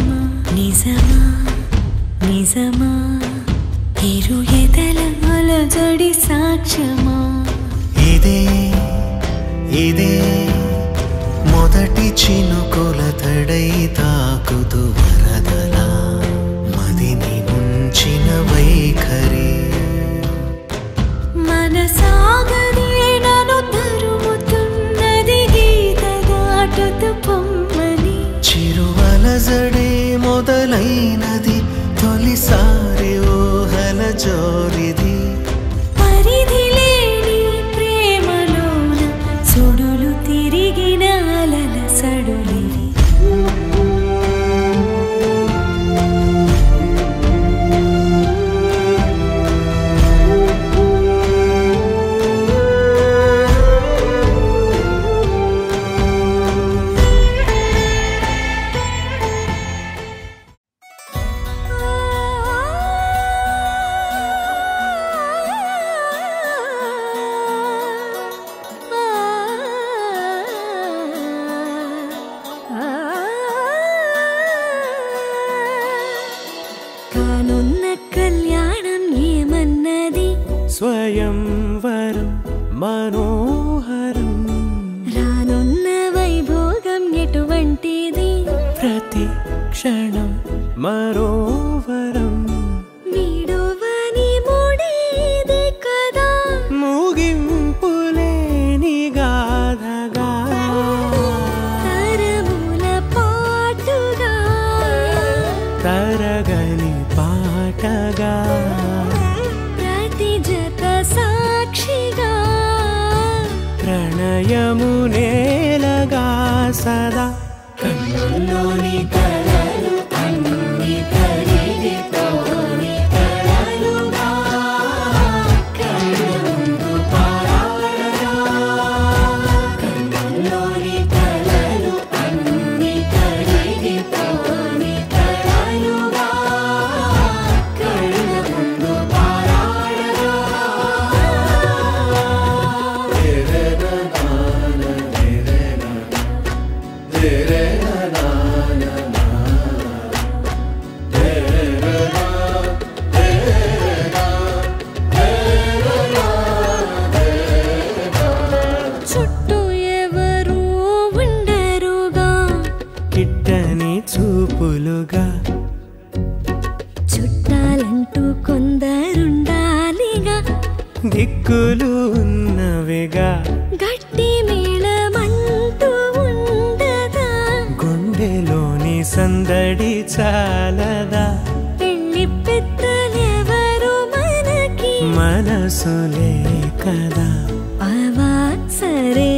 సాక్ష్యమా నిజమా నిజమా ఇరు ఎదల అలజడి సాక్ష్యమా ఇదే ఇదే మొదటి చినుకుల తడై తాకుతూ వరదలా మదిని ముంచిన వైఖరి మనసాగరే నన్ను తరుముతున్నది గీత దాటుతూ పొమ్మని చిరువలజడే మొదలైనది తొలిసారి ఊహల జోరిది పరిధి లేని ప్రేమలోన సుడులు తిరిగిన అలల సడులివి కానున్న కళ్యాణం ఏమన్నది స్వయంవరం మనోహరం రానున్న వైభోగం ఎటువంటిది ప్రతి క్షణం మరోవరం వీడువని ముడిది కదా ముగింపులేని గాథగా తరముల పాటుగా తరగని పాటగా ప్రతి జత సాక్షిగా ప్రణయము నేలగా సదా కన్నుల్లోని కలలు అన్ని కరిగిపోని కలలుగా కన్నుందు పారాడగా కన్నుల్లోని కలలు అన్ని కరిగిపోని కలలుగా కన్నుందు పారాడగా చుట్టూ ఎవరు ఉండరుగా కిట్టని చూపులుగా చుట్టాలంటూ కొందరుండాలిగా దిక్కులు ఉన్నవిగా గట్టి మేళమంటూ ఉండదా గుండెలోని సందడి చాలదా పెళ్లి పెద్దలెవరు మనకి మనసులే కదా అవా సరే